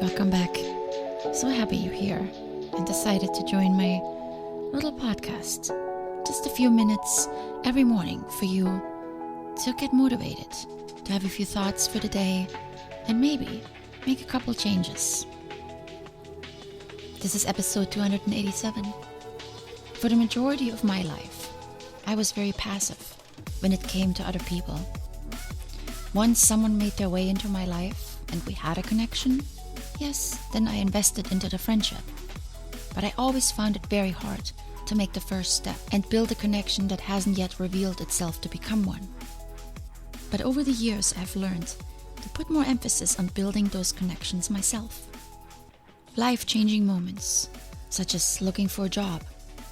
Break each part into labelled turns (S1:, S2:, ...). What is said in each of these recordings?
S1: welcome back. So happy you're here and decided to join my little podcast. Just a few minutes every morning for you to get motivated, to have a few thoughts for the day, and maybe make a couple changes. This is episode 287. For the majority of my life, I was very passive when it came to other people. Once someone made their way into my life and we had a connection, yes, then I invested into the friendship. But I always found it very hard to make the first step and build a connection that hasn't yet revealed itself to become one. But over the years, I've learned to put more emphasis on building those connections myself. Life-changing moments, such as looking for a job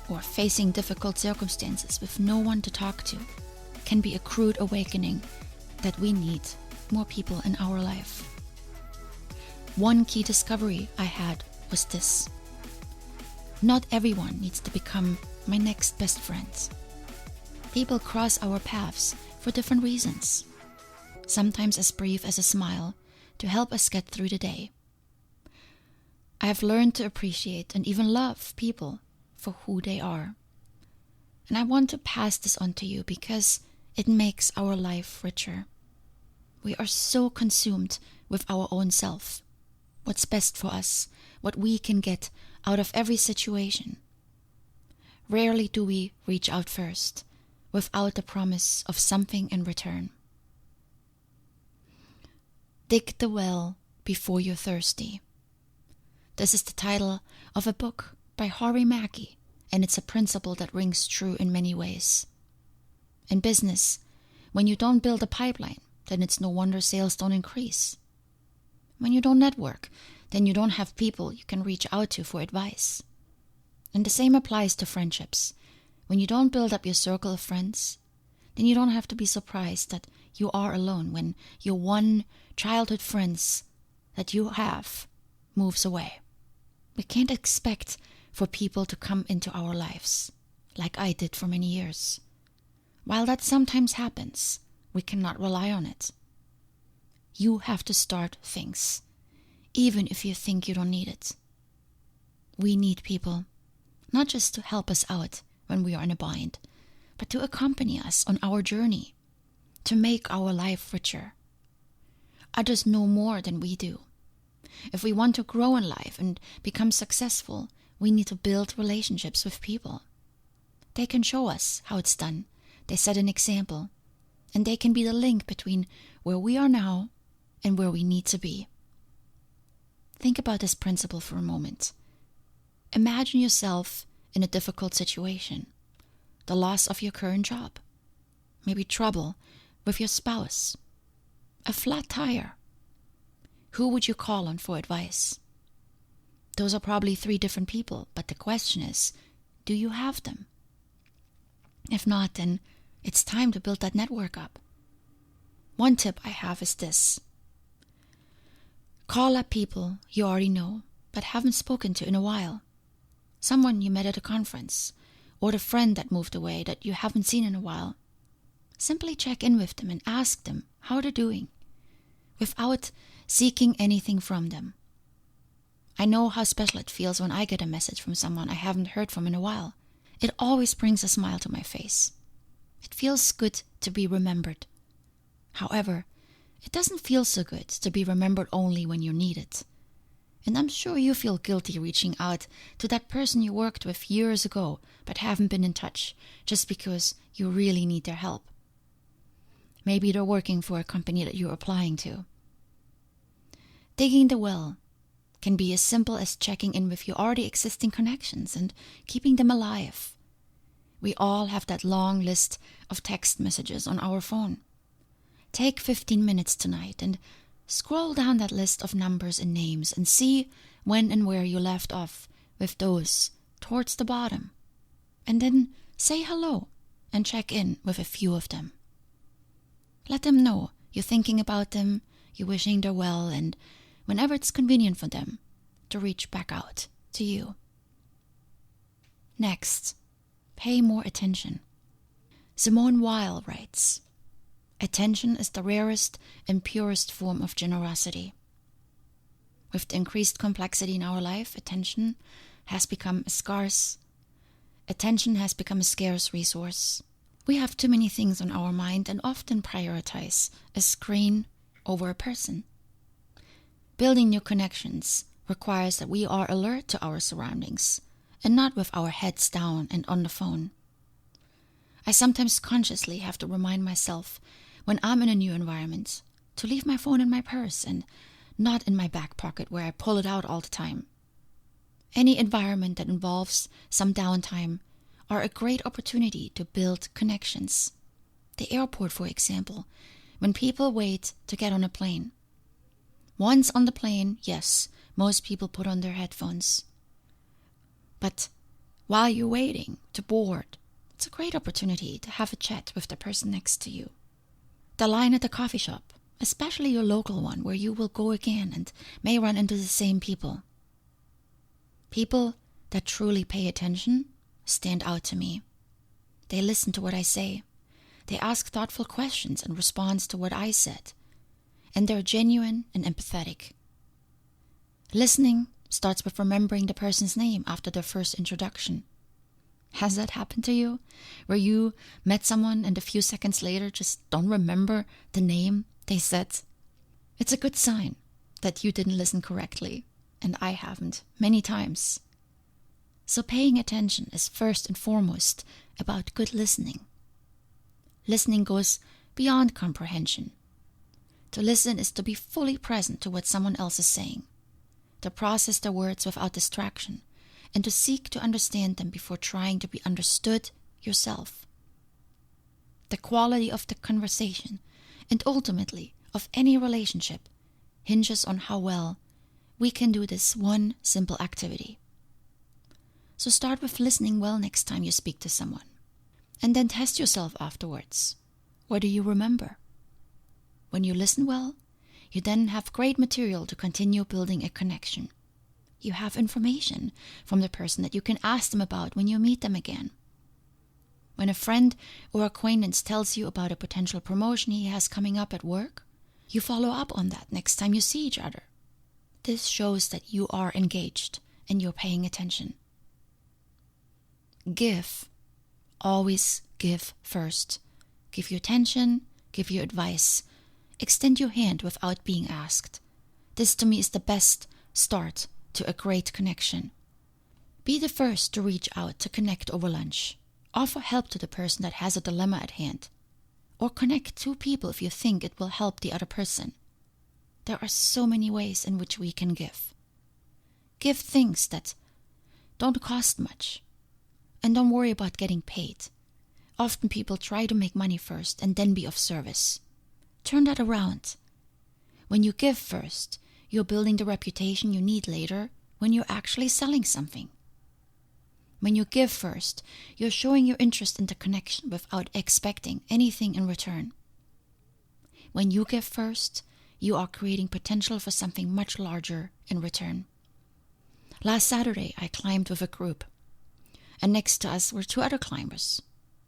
S1: or facing difficult circumstances with no one to talk to, can be a crude awakening that we need more people in our life. One key discovery I had was this: not everyone needs to become my next best friend. People cross our paths for different reasons, sometimes as brief as a smile to help us get through the day. I have learned to appreciate and even love people for who they are. And I want to pass this on to you because it makes our life richer. We are so consumed with our own self, what's best for us, what we can get out of every situation. Rarely do we reach out first, without the promise of something in return. Dig the well before you're thirsty. This is the title of a book by Harvey Mackey, and it's a principle that rings true in many ways. In business, when you don't build a pipeline, then it's no wonder sales don't increase. When you don't network, then you don't have people you can reach out to for advice. And the same applies to friendships. When you don't build up your circle of friends, then you don't have to be surprised that you are alone when your one childhood friends that you have moves away. We can't expect for people to come into our lives, like I did for many years. While that sometimes happens, we cannot rely on it. You have to start things, even if you think you don't need it. We need people, not just to help us out when we are in a bind, but to accompany us on our journey, to make our life richer. Others know more than we do. If we want to grow in life and become successful, we need to build relationships with people. They can show us how it's done. They set an example, and they can be the link between where we are now and where we need to be. Think about this principle for a moment. Imagine yourself in a difficult situation, the loss of your current job, maybe trouble with your spouse, a flat tire. Who would you call on for advice? Those are probably 3 different people, but the question is, do you have them? If not, then it's time to build that network up. One tip I have is this: call up people you already know but haven't spoken to in a while. Someone you met at a conference, or the friend that moved away that you haven't seen in a while. Simply check in with them and ask them how they're doing, without seeking anything from them. I know how special it feels when I get a message from someone I haven't heard from in a while. It always brings a smile to my face. It feels good to be remembered. However, it doesn't feel so good to be remembered only when you're needed. And I'm sure you feel guilty reaching out to that person you worked with years ago but haven't been in touch just because you really need their help. Maybe they're working for a company that you're applying to. Digging the well can be as simple as checking in with your already existing connections and keeping them alive. We all have that long list of text messages on our phone. Take 15 minutes tonight and scroll down that list of numbers and names and see when and where you left off with those towards the bottom. And then say hello and check in with a few of them. Let them know you're thinking about them, you're wishing them well, and whenever it's convenient for them, to reach back out to you. Next, pay more attention. Simone Weil writes, "Attention is the rarest and purest form of generosity." With the increased complexity in our life, attention has become a scarce resource. We have too many things on our mind and often prioritize a screen over a person. Building new connections requires that we are alert to our surroundings and not with our heads down and on the phone. I sometimes consciously have to remind myself when I'm in a new environment to leave my phone in my purse and not in my back pocket where I pull it out all the time. Any environment that involves some downtime are a great opportunity to build connections. The airport, for example, when people wait to get on a plane. Once on the plane, yes, most people put on their headphones. But while you're waiting to board, it's a great opportunity to have a chat with the person next to you. The line at the coffee shop, especially your local one where you will go again and may run into the same people. People that truly pay attention stand out to me. They listen to what I say. They ask thoughtful questions in response to what I said. And they're genuine and empathetic. Listening starts with remembering the person's name after their first introduction. Has that happened to you? Where you met someone and a few seconds later just don't remember the name they said? It's a good sign that you didn't listen correctly, and I haven't, many times. So paying attention is first and foremost about good listening. Listening goes beyond comprehension. To listen is to be fully present to what someone else is saying, to process their words without distraction, and to seek to understand them before trying to be understood yourself. The quality of the conversation, and ultimately of any relationship, hinges on how well we can do this one simple activity. So start with listening well next time you speak to someone, and then test yourself afterwards. What do you remember? When you listen well, you then have great material to continue building a connection. You have information from the person that you can ask them about when you meet them again. When a friend or acquaintance tells you about a potential promotion he has coming up at work, you follow up on that next time you see each other. This shows that you are engaged and you're paying attention. Give. Always give first. Give your attention, give your advice. Extend your hand without being asked. This to me is the best start to a great connection. Be the first to reach out to connect over lunch. Offer help to the person that has a dilemma at hand. Or connect two people if you think it will help the other person. There are so many ways in which we can give. Give things that don't cost much. And don't worry about getting paid. Often people try to make money first and then be of service. Turn that around. When you give first, you're building the reputation you need later when you're actually selling something. When you give first, you're showing your interest in the connection without expecting anything in return. When you give first, you are creating potential for something much larger in return. Last Saturday, I climbed with a group, and next to us were two other climbers.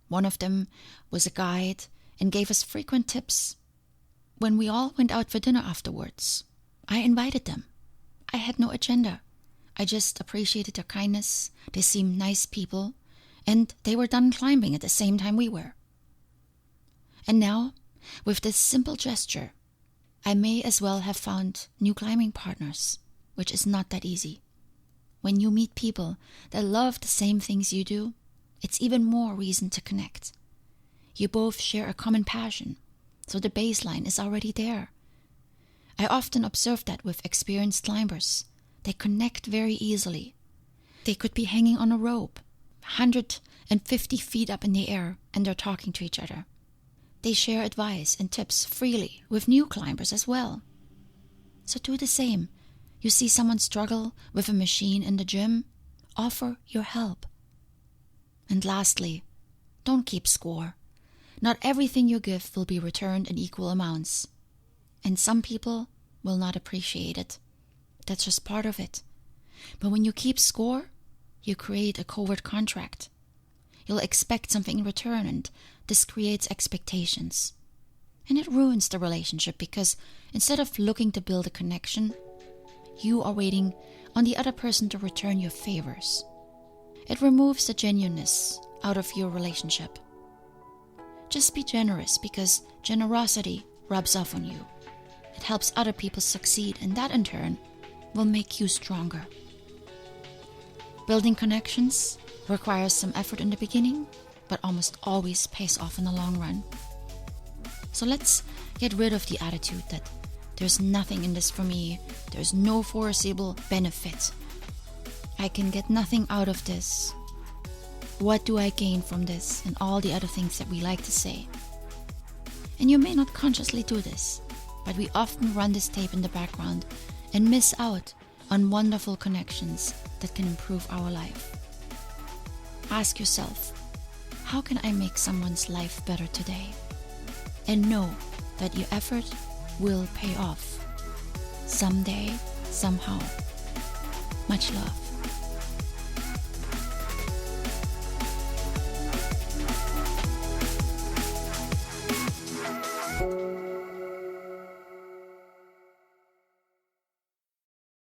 S1: One of them was a guide and gave us frequent tips. When we all went out for dinner afterwards, I invited them. I had no agenda. I just appreciated their kindness. They seemed nice people, and they were done climbing at the same time we were. And now, with this simple gesture, I may as well have found new climbing partners, which is not that easy. When you meet people that love the same things you do, it's even more reason to connect. You both share a common passion, so the baseline is already there. I often observe that with experienced climbers. They connect very easily. They could be hanging on a rope, 150 feet up in the air, and they're talking to each other. They share advice and tips freely with new climbers as well. So do the same. You see someone struggle with a machine in the gym, offer your help. And lastly, don't keep score. Not everything you give will be returned in equal amounts. And some people will not appreciate it. That's just part of it. But when you keep score, you create a covert contract. You'll expect something in return, and this creates expectations. And it ruins the relationship because instead of looking to build a connection, you are waiting on the other person to return your favors. It removes the genuineness out of your relationship. Just be generous, because generosity rubs off on you. It helps other people succeed, and that in turn will make you stronger. Building connections requires some effort in the beginning, but almost always pays off in the long run. So let's get rid of the attitude that there's nothing in this for me, there's no foreseeable benefit, I can get nothing out of this, what do I gain from this, and all the other things that we like to say. And you may not consciously do this, but we often run this tape in the background and miss out on wonderful connections that can improve our life. Ask yourself, how can I make someone's life better today? And know that your effort will pay off. Someday, somehow. Much love.